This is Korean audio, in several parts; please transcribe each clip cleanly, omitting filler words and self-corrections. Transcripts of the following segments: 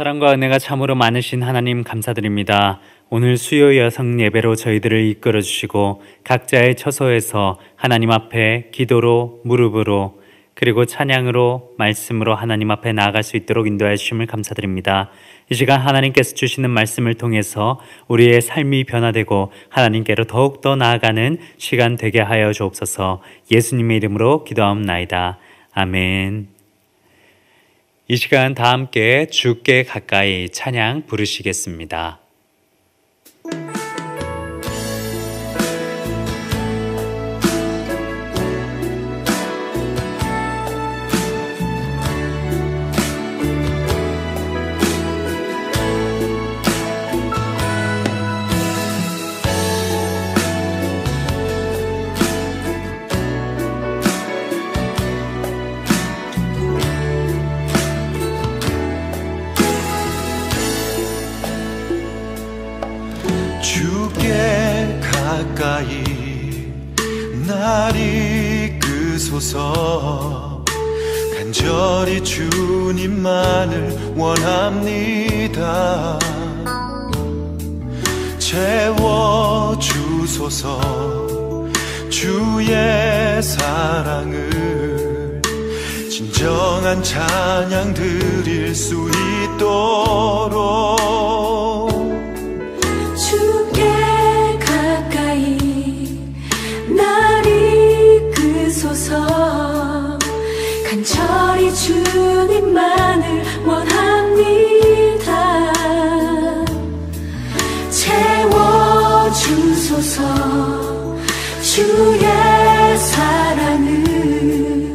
사랑과 은혜가 참으로 많으신 하나님 감사드립니다. 오늘 수요 여성 예배로 저희들을 이끌어 주시고 각자의 처소에서 하나님 앞에 기도로, 무릎으로, 그리고 찬양으로, 말씀으로 하나님 앞에 나아갈 수 있도록 인도하여 주심을 감사드립니다. 이 시간 하나님께서 주시는 말씀을 통해서 우리의 삶이 변화되고 하나님께로 더욱더 나아가는 시간 되게 하여 주옵소서. 예수님의 이름으로 기도하옵나이다. 아멘. 이 시간 다 함께 주께 가까이 찬양 부르시겠습니다. 가까이 날 이끄소서. 간절히 주님만을 원합니다. 채워주소서. 주의 사랑을 진정한 찬양 드릴 수 있도록 간절히 주님만을 원합니다. 채워주소서. 주의 사랑을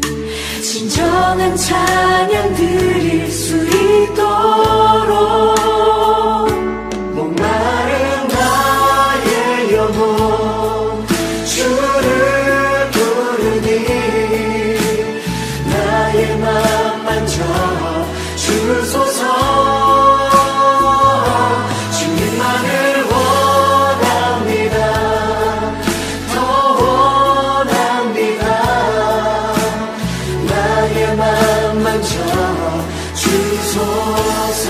진정한 찬양 드릴 수 있도록 목마른 나의 영혼 주를 부르니 나의 맘 만져 주소서. 주님만을 원합니다. 더 원합니다. 나의 맘 만져 주소서.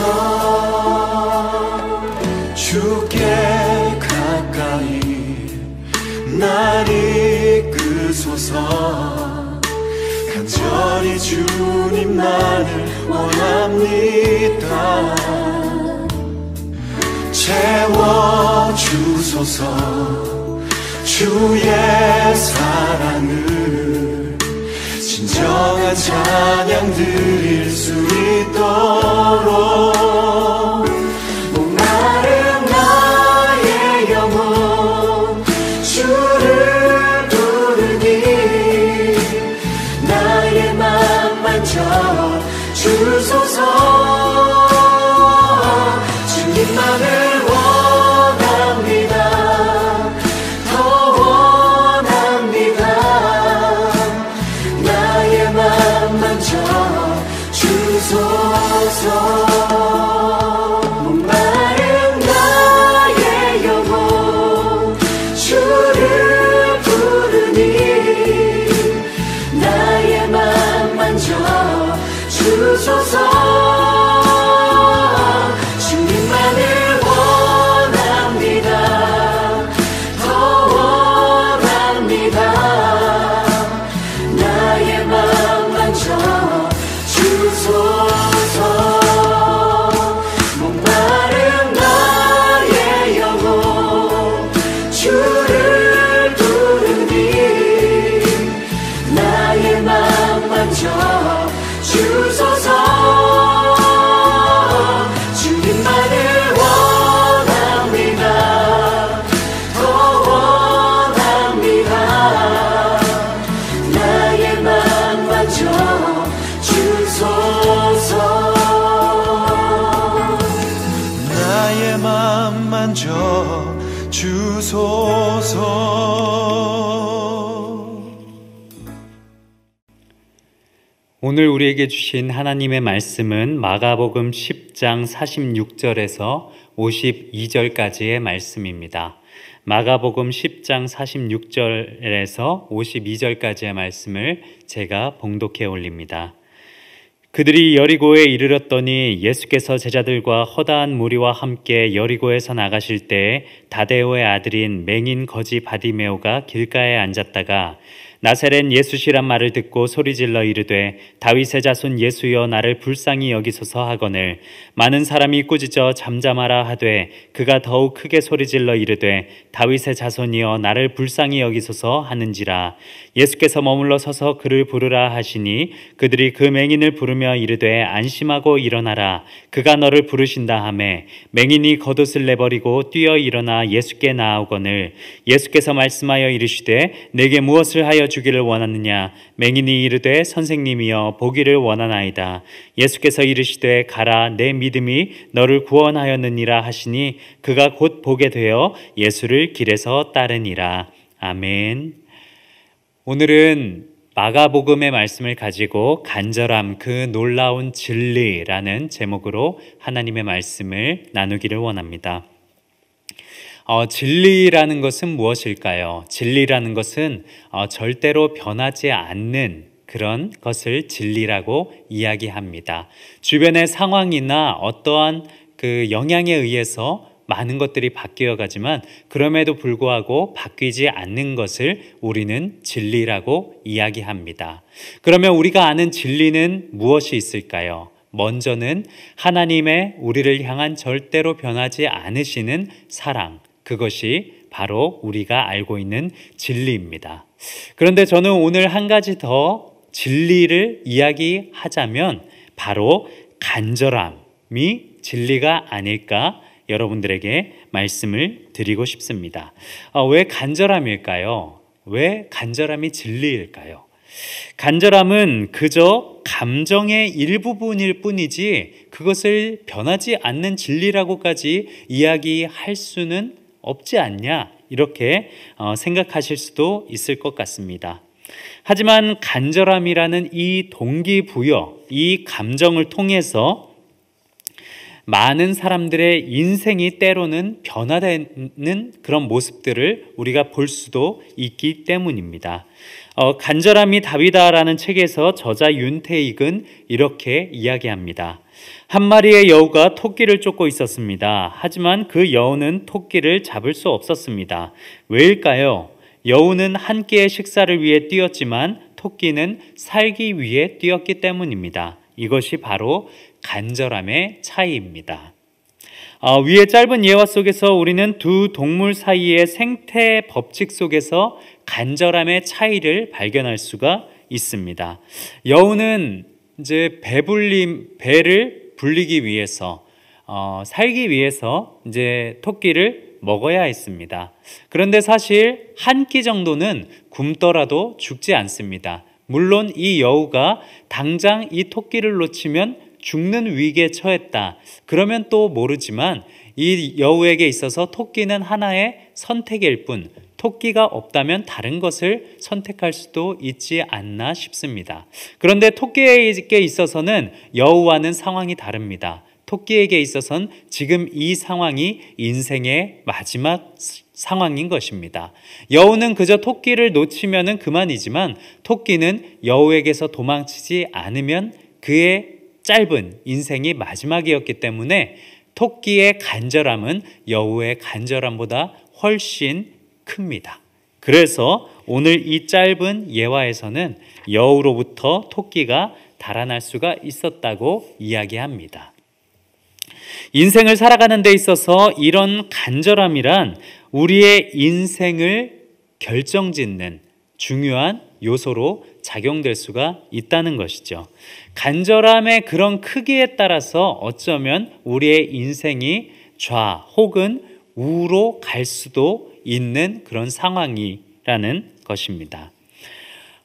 주께 가까이 날 이끄소서. 간절히 주님만을 원합니다. 채워주소서. 주의 사랑을 진정한 찬양 드릴 수 있도록 목마른 나의 영혼 주를 부르니 나의 맘 만져 주소서. 주님만을 원합니다. 더 원합니다. 나의 맘 만져 주소서. 목마른 나의 영혼 주를 부르니 나의 맘 만져 주소서. 주님만을 원합니다. 더 원합니다. 나의 맘 만져 주소서. 목마른 나의 영혼 주를 부르니 나의 맘 만져 주소서. 주님만을 원합니다. 더 원합니다. 나의 맘 만져 주소서. 나의 맘 만져 주소서. 오늘 우리에게 주신 하나님의 말씀은 마가복음 10장 46절에서 52절까지의 말씀입니다. 마가복음 10장 46절에서 52절까지의 말씀을 제가 봉독해 올립니다. 그들이 여리고에 이르렀더니 예수께서 제자들과 허다한 무리와 함께 여리고에서 나가실 때에 다데오의 아들인 맹인 거지 바디메오가 길가에 앉았다가 나사렛 예수시란 말을 듣고 소리질러 이르되 다윗의 자손 예수여 나를 불쌍히 여기소서 하거늘 많은 사람이 꾸짖어 잠잠하라 하되 그가 더욱 크게 소리질러 이르되 다윗의 자손이여 나를 불쌍히 여기소서 하는지라. 예수께서 머물러 서서 그를 부르라 하시니 그들이 그 맹인을 부르며 이르되 안심하고 일어나라 그가 너를 부르신다 하매 맹인이 겉옷을 내버리고 뛰어 일어나 예수께 나아오거늘 예수께서 말씀하여 이르시되 내게 무엇을 하여 주기를 원하느냐. 맹인이 이르되 선생님이여 보기를 원하나이다. 예수께서 이르시되 가라 내 믿음이 너를 구원하였느니라 하시니 그가 곧 보게 되어 예수를 길에서 따르니라. 아멘. 오늘은 마가복음의 말씀을 가지고 간절함 그 놀라운 진리라는 제목으로 하나님의 말씀을 나누기를 원합니다. 진리라는 것은 무엇일까요? 진리라는 것은 절대로 변하지 않는 그런 것을 진리라고 이야기합니다. 주변의 상황이나 어떠한 그 영향에 의해서 많은 것들이 바뀌어 가지만 그럼에도 불구하고 바뀌지 않는 것을 우리는 진리라고 이야기합니다. 그러면 우리가 아는 진리는 무엇이 있을까요? 먼저는 하나님의 우리를 향한 절대로 변하지 않으시는 사랑, 그것이 바로 우리가 알고 있는 진리입니다. 그런데 저는 오늘 한 가지 더 진리를 이야기하자면 바로 간절함이 진리가 아닐까 여러분들에게 말씀을 드리고 싶습니다. 왜 간절함일까요? 왜 간절함이 진리일까요? 간절함은 그저 감정의 일부분일 뿐이지 그것을 변하지 않는 진리라고까지 이야기할 수는 없지 않냐 이렇게 생각하실 수도 있을 것 같습니다. 하지만 간절함이라는 이 동기부여, 이 감정을 통해서 많은 사람들의 인생이 때로는 변화되는 그런 모습들을 우리가 볼 수도 있기 때문입니다. 간절함이 답이다라는 책에서 저자 윤태익은 이렇게 이야기합니다. 한 마리의 여우가 토끼를 쫓고 있었습니다. 하지만 그 여우는 토끼를 잡을 수 없었습니다. 왜일까요? 여우는 한 끼의 식사를 위해 뛰었지만 토끼는 살기 위해 뛰었기 때문입니다. 이것이 바로 간절함의 차이입니다. 위의 짧은 예화 속에서 우리는 두 동물 사이의 생태 법칙 속에서 간절함의 차이를 발견할 수가 있습니다. 여우는 이제 배를 불리기 위해서 살기 위해서 이제 토끼를 먹어야 했습니다. 그런데 사실 한 끼 정도는 굶더라도 죽지 않습니다. 물론 이 여우가 당장 이 토끼를 놓치면 죽는 위기에 처했다. 그러면 또 모르지만 이 여우에게 있어서 토끼는 하나의 선택일 뿐 토끼가 없다면 다른 것을 선택할 수도 있지 않나 싶습니다. 그런데 토끼에게 있어서는 여우와는 상황이 다릅니다. 토끼에게 있어서는 지금 이 상황이 인생의 마지막 상황인 것입니다. 여우는 그저 토끼를 놓치면 그만이지만 토끼는 여우에게서 도망치지 않으면 그의 짧은 인생이 마지막이었기 때문에 토끼의 간절함은 여우의 간절함보다 훨씬 큽니다. 그래서 오늘 이 짧은 예화에서는 여우로부터 토끼가 달아날 수가 있었다고 이야기합니다. 인생을 살아가는 데 있어서 이런 간절함이란 우리의 인생을 결정짓는 중요한 요소로 작용될 수가 있다는 것이죠. 간절함의 그런 크기에 따라서 어쩌면 우리의 인생이 좌 혹은 우로 갈 수도 있는 그런 상황이라는 것입니다.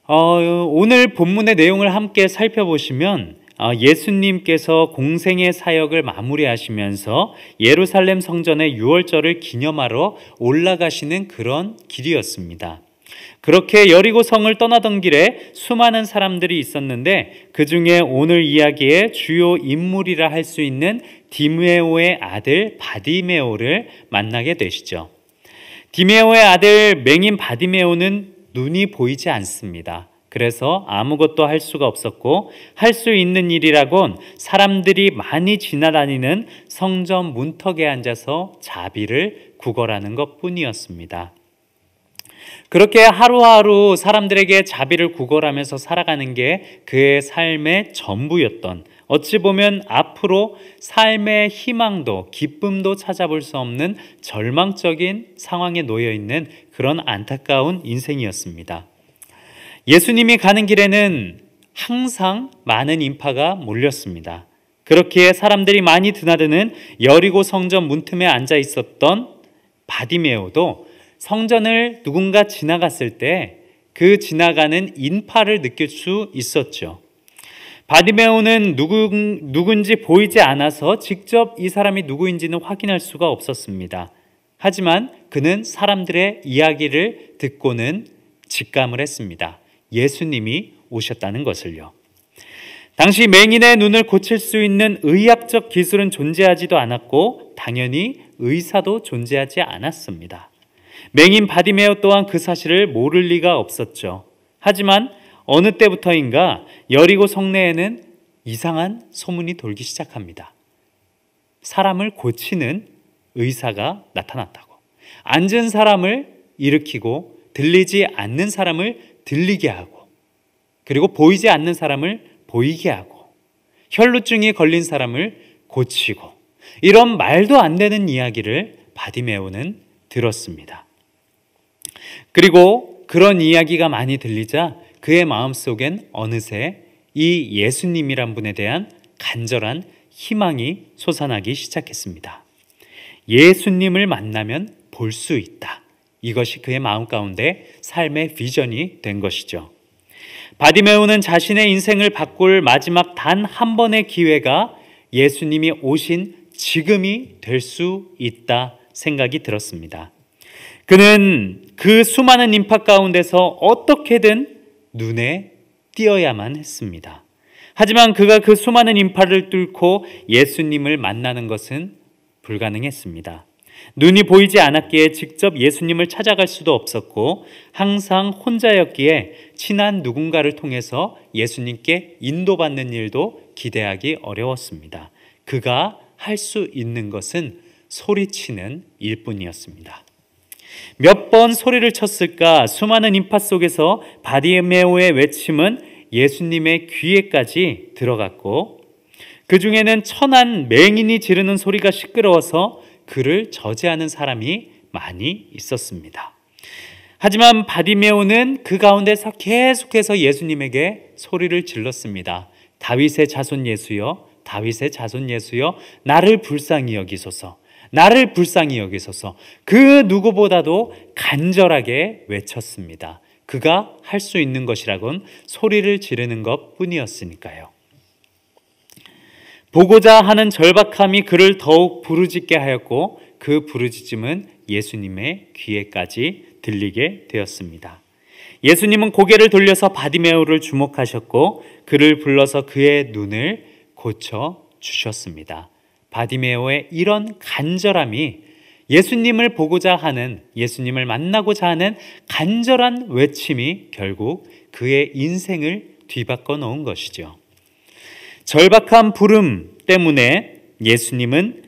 오늘 본문의 내용을 함께 살펴보시면 예수님께서 공생의 사역을 마무리하시면서 예루살렘 성전의 유월절을 기념하러 올라가시는 그런 길이었습니다. 그렇게 여리고 성을 떠나던 길에 수많은 사람들이 있었는데 그 중에 오늘 이야기의 주요 인물이라 할 수 있는 디메오의 아들 바디메오를 만나게 되시죠. 디메오의 아들 맹인 바디메오는 눈이 보이지 않습니다. 그래서 아무것도 할 수가 없었고 할 수 있는 일이라곤 사람들이 많이 지나다니는 성전 문턱에 앉아서 자비를 구걸하는 것뿐이었습니다. 그렇게 하루하루 사람들에게 자비를 구걸하면서 살아가는 게 그의 삶의 전부였던, 어찌 보면 앞으로 삶의 희망도 기쁨도 찾아볼 수 없는 절망적인 상황에 놓여 있는 그런 안타까운 인생이었습니다. 예수님이 가는 길에는 항상 많은 인파가 몰렸습니다. 그렇기에 사람들이 많이 드나드는 여리고 성전 문틈에 앉아 있었던 바디메오도 성전을 누군가 지나갔을 때 그 지나가는 인파를 느낄 수 있었죠. 바디메오는 누군지 보이지 않아서 직접 이 사람이 누구인지는 확인할 수가 없었습니다. 하지만 그는 사람들의 이야기를 듣고는 직감을 했습니다. 예수님이 오셨다는 것을요. 당시 맹인의 눈을 고칠 수 있는 의학적 기술은 존재하지도 않았고 당연히 의사도 존재하지 않았습니다. 맹인 바디메오 또한 그 사실을 모를 리가 없었죠. 하지만 어느 때부터인가 여리고 성내에는 이상한 소문이 돌기 시작합니다. 사람을 고치는 의사가 나타났다고. 앉은 사람을 일으키고 들리지 않는 사람을 들리게 하고, 그리고 보이지 않는 사람을 보이게 하고, 혈루증이 걸린 사람을 고치고, 이런 말도 안 되는 이야기를 바디메오는 들었습니다. 그리고 그런 이야기가 많이 들리자 그의 마음속엔 어느새 이 예수님이란 분에 대한 간절한 희망이 솟아나기 시작했습니다. 예수님을 만나면 볼 수 있다. 이것이 그의 마음 가운데 삶의 비전이 된 것이죠. 바디메오는 자신의 인생을 바꿀 마지막 단 한 번의 기회가 예수님이 오신 지금이 될 수 있다 생각이 들었습니다. 그는 그 수많은 인파 가운데서 어떻게든 눈에 띄어야만 했습니다. 하지만 그가 그 수많은 인파를 뚫고 예수님을 만나는 것은 불가능했습니다. 눈이 보이지 않았기에 직접 예수님을 찾아갈 수도 없었고 항상 혼자였기에 친한 누군가를 통해서 예수님께 인도받는 일도 기대하기 어려웠습니다. 그가 할 수 있는 것은 소리치는 일뿐이었습니다. 몇 번 소리를 쳤을까? 수많은 인파 속에서 바디메오의 외침은 예수님의 귀에까지 들어갔고 그 중에는 천한 맹인이 지르는 소리가 시끄러워서 그를 저지하는 사람이 많이 있었습니다. 하지만 바디메오는 그 가운데서 계속해서 예수님에게 소리를 질렀습니다. 다윗의 자손 예수여, 다윗의 자손 예수여, 나를 불쌍히 여기소서, 나를 불쌍히 여기소서. 그 누구보다도 간절하게 외쳤습니다. 그가 할 수 있는 것이라곤 소리를 지르는 것뿐이었으니까요. 보고자 하는 절박함이 그를 더욱 부르짖게 하였고 그 부르짖음은 예수님의 귀에까지 들리게 되었습니다. 예수님은 고개를 돌려서 바디메오를 주목하셨고 그를 불러서 그의 눈을 고쳐 주셨습니다. 바디메오의 이런 간절함이 예수님을 보고자 하는, 예수님을 만나고자 하는 간절한 외침이 결국 그의 인생을 뒤바꿔 놓은 것이죠. 절박한 부름 때문에 예수님은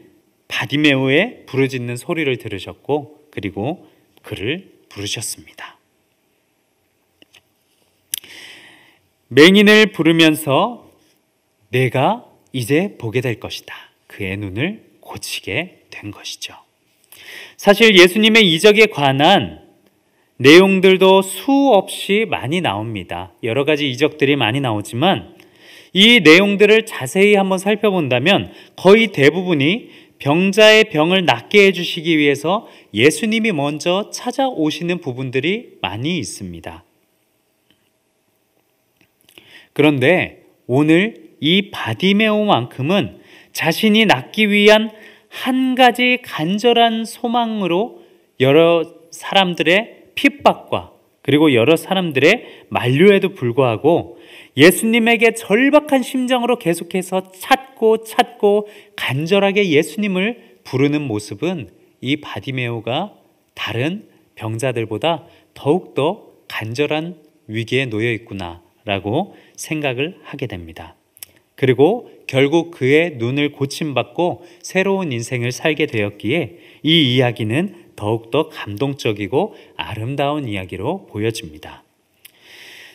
바디메오의 부르짖는 소리를 들으셨고 그리고 그를 부르셨습니다. 맹인을 부르면서 내가 이제 보게 될 것이다. 그의 눈을 고치게 된 것이죠. 사실 예수님의 이적에 관한 내용들도 수없이 많이 나옵니다. 여러 가지 이적들이 많이 나오지만 이 내용들을 자세히 한번 살펴본다면 거의 대부분이 병자의 병을 낫게 해주시기 위해서 예수님이 먼저 찾아오시는 부분들이 많이 있습니다. 그런데 오늘 이 바디메오만큼은 자신이 낫기 위한 한 가지 간절한 소망으로 여러 사람들의 핍박과 그리고 여러 사람들의 만류에도 불구하고 예수님에게 절박한 심정으로 계속해서 찾고 간절하게 예수님을 부르는 모습은 이 바디메오가 다른 병자들보다 더욱더 간절한 위기에 놓여 있구나라고 생각을 하게 됩니다. 그리고 결국 그의 눈을 고침받고 새로운 인생을 살게 되었기에 이 이야기는 더욱더 감동적이고 아름다운 이야기로 보여집니다.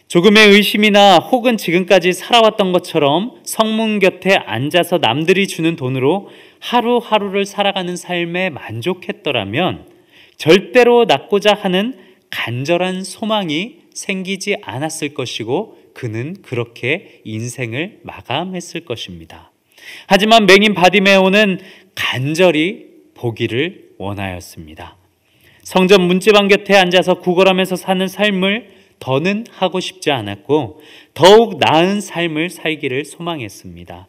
조금의 의심이나 혹은 지금까지 살아왔던 것처럼 성문 곁에 앉아서 남들이 주는 돈으로 하루하루를 살아가는 삶에 만족했더라면 절대로 낳고자 하는 간절한 소망이 생기지 않았을 것이고 그는 그렇게 인생을 마감했을 것입니다. 하지만 맹인 바디메오는 간절히 보기를 원하였습니다. 성전 문지방 곁에 앉아서 구걸하면서 사는 삶을 더는 하고 싶지 않았고 더욱 나은 삶을 살기를 소망했습니다.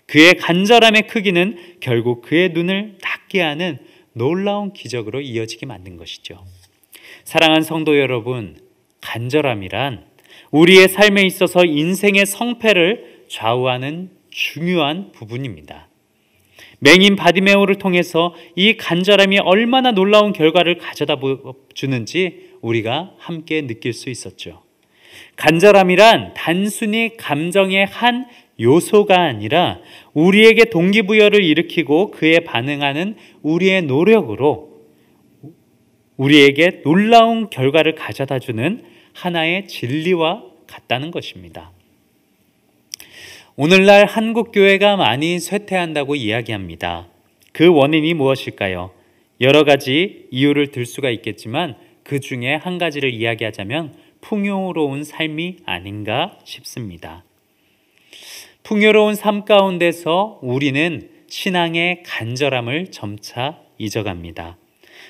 그의 간절함의 크기는 결국 그의 눈을 닫게 하는 놀라운 기적으로 이어지게 만든 것이죠. 사랑하는 성도 여러분, 간절함이란 우리의 삶에 있어서 인생의 성패를 좌우하는 중요한 부분입니다. 맹인 바디메오를 통해서 이 간절함이 얼마나 놀라운 결과를 가져다 주는지 우리가 함께 느낄 수 있었죠. 간절함이란 단순히 감정의 한 요소가 아니라 우리에게 동기부여를 일으키고 그에 반응하는 우리의 노력으로 우리에게 놀라운 결과를 가져다 주는 하나의 진리와 같다는 것입니다. 오늘날 한국 교회가 많이 쇠퇴한다고 이야기합니다. 그 원인이 무엇일까요? 여러 가지 이유를 들 수가 있겠지만 그 중에 한 가지를 이야기하자면 풍요로운 삶이 아닌가 싶습니다. 풍요로운 삶 가운데서 우리는 신앙의 간절함을 점차 잊어갑니다.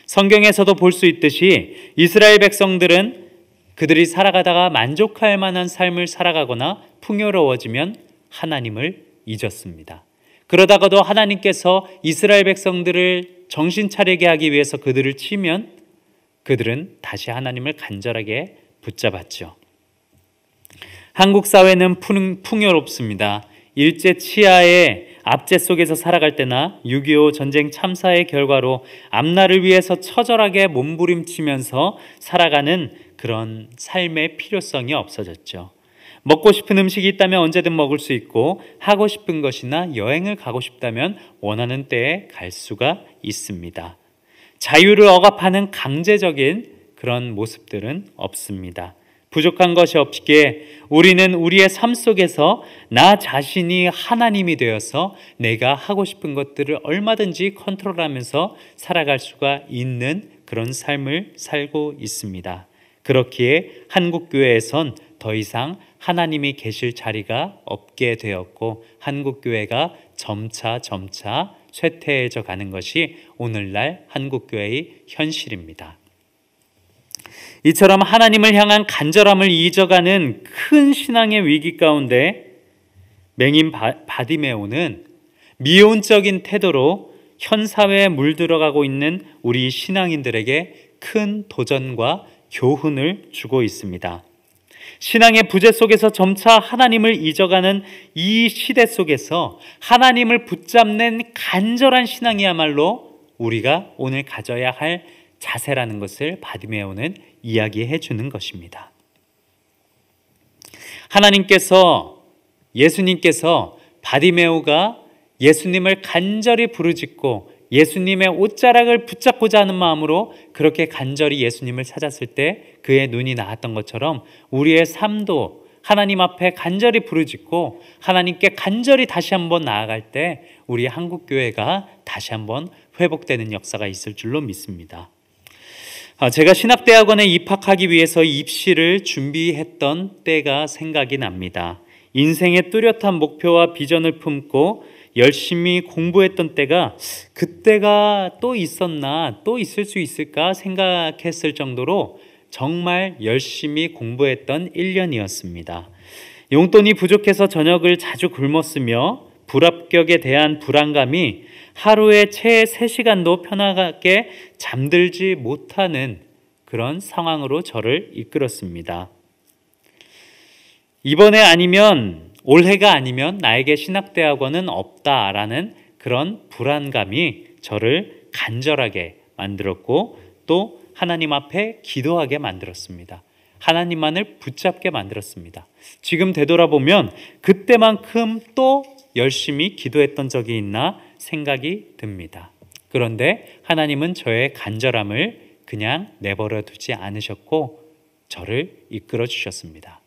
성경에서도 볼 수 있듯이 이스라엘 백성들은 그들이 살아가다가 만족할 만한 삶을 살아가거나 풍요로워지면 하나님을 잊었습니다. 그러다가도 하나님께서 이스라엘 백성들을 정신 차리게 하기 위해서 그들을 치면 그들은 다시 하나님을 간절하게 붙잡았죠. 한국 사회는 풍요롭습니다. 일제 치하의 압제 속에서 살아갈 때나 6.25 전쟁 참사의 결과로 앞날을 위해서 처절하게 몸부림치면서 살아가는 그런 삶의 필요성이 없어졌죠. 먹고 싶은 음식이 있다면 언제든 먹을 수 있고 하고 싶은 것이나 여행을 가고 싶다면 원하는 때에 갈 수가 있습니다. 자유를 억압하는 강제적인 그런 모습들은 없습니다. 부족한 것이 없기에 우리는 우리의 삶 속에서 나 자신이 하나님이 되어서 내가 하고 싶은 것들을 얼마든지 컨트롤하면서 살아갈 수가 있는 그런 삶을 살고 있습니다. 그렇기에 한국교회에선 더 이상 하나님이 계실 자리가 없게 되었고 한국교회가 점차 쇠퇴해져 가는 것이 오늘날 한국교회의 현실입니다. 이처럼 하나님을 향한 간절함을 잊어가는 큰 신앙의 위기 가운데 맹인 바디메오는 미온적인 태도로 현 사회에 물들어가고 있는 우리 신앙인들에게 큰 도전과 교훈을 주고 있습니다. 신앙의 부재 속에서 점차 하나님을 잊어가는 이 시대 속에서 하나님을 붙잡는 간절한 신앙이야말로 우리가 오늘 가져야 할 자세라는 것을 바디메오는 이야기해 주는 것입니다. 예수님께서 바디메오가 예수님을 간절히 부르짖고 예수님의 옷자락을 붙잡고자 하는 마음으로 그렇게 간절히 예수님을 찾았을 때 그의 눈이 나았던 것처럼 우리의 삶도 하나님 앞에 간절히 부르짖고 하나님께 간절히 다시 한번 나아갈 때 우리 한국교회가 다시 한번 회복되는 역사가 있을 줄로 믿습니다. 제가 신학대학원에 입학하기 위해서 입시를 준비했던 때가 생각이 납니다. 인생의 뚜렷한 목표와 비전을 품고 열심히 공부했던 때가 그때가 또 있었나 또 있을 수 있을까 생각했을 정도로 정말 열심히 공부했던 1년이었습니다. 용돈이 부족해서 저녁을 자주 굶었으며 불합격에 대한 불안감이 하루에 채 3시간도 편하게 잠들지 못하는 그런 상황으로 저를 이끌었습니다. 올해가 아니면 나에게 신학대학원은 없다라는 그런 불안감이 저를 간절하게 만들었고 또 하나님 앞에 기도하게 만들었습니다. 하나님만을 붙잡게 만들었습니다. 지금 되돌아보면 그때만큼 또 열심히 기도했던 적이 있나 생각이 듭니다. 그런데 하나님은 저의 간절함을 그냥 내버려 두지 않으셨고 저를 이끌어 주셨습니다.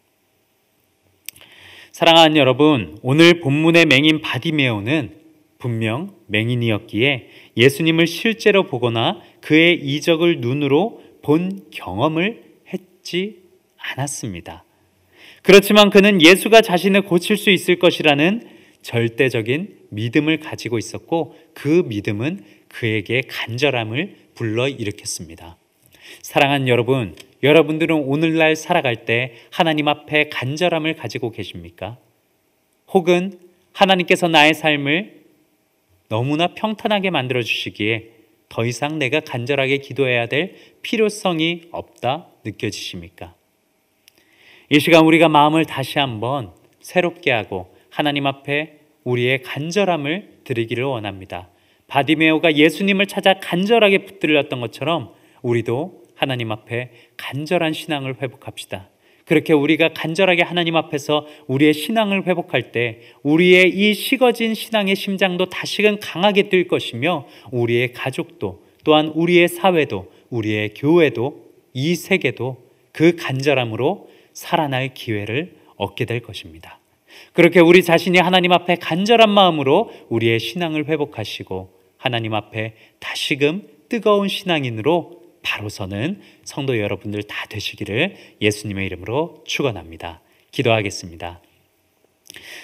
사랑하는 여러분, 오늘 본문의 맹인 바디메오는 분명 맹인이었기에 예수님을 실제로 보거나 그의 이적을 눈으로 본 경험을 했지 않았습니다. 그렇지만 그는 예수가 자신을 고칠 수 있을 것이라는 절대적인 믿음을 가지고 있었고 그 믿음은 그에게 간절함을 불러일으켰습니다. 사랑하는 여러분, 여러분들은 오늘날 살아갈 때 하나님 앞에 간절함을 가지고 계십니까? 혹은 하나님께서 나의 삶을 너무나 평탄하게 만들어 주시기에 더 이상 내가 간절하게 기도해야 될 필요성이 없다 느껴지십니까? 이 시간 우리가 마음을 다시 한번 새롭게 하고 하나님 앞에 우리의 간절함을 드리기를 원합니다. 바디메오가 예수님을 찾아 간절하게 붙들렸던 것처럼 우리도 하나님 앞에 간절한 신앙을 회복합시다. 그렇게 우리가 간절하게 하나님 앞에서 우리의 신앙을 회복할 때 우리의 이 식어진 신앙의 심장도 다시금 강하게 뛸 것이며 우리의 가족도 또한 우리의 사회도 우리의 교회도 이 세계도 그 간절함으로 살아날 기회를 얻게 될 것입니다. 그렇게 우리 자신이 하나님 앞에 간절한 마음으로 우리의 신앙을 회복하시고 하나님 앞에 다시금 뜨거운 신앙인으로 바로 서는 성도 여러분들 다 되시기를 예수님의 이름으로 축원합니다. 기도하겠습니다.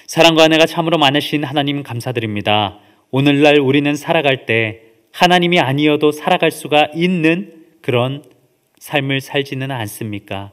사랑과 은혜가 참으로 많으신 하나님 감사드립니다. 오늘날 우리는 살아갈 때 하나님이 아니어도 살아갈 수가 있는 그런 삶을 살지는 않습니까?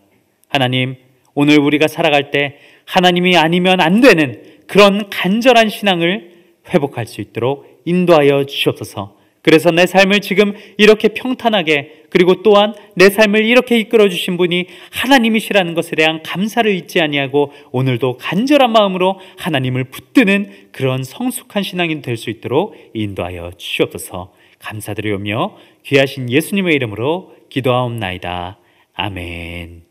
하나님, 오늘 우리가 살아갈 때 하나님이 아니면 안 되는 그런 간절한 신앙을 회복할 수 있도록 인도하여 주시옵소서. 그래서 내 삶을 지금 이렇게 평탄하게 그리고 또한 내 삶을 이렇게 이끌어 주신 분이 하나님이시라는 것에 대한 감사를 잊지 아니하고 오늘도 간절한 마음으로 하나님을 붙드는 그런 성숙한 신앙이 될 수 있도록 인도하여 주시옵소서. 감사드리오며 귀하신 예수님의 이름으로 기도하옵나이다. 아멘.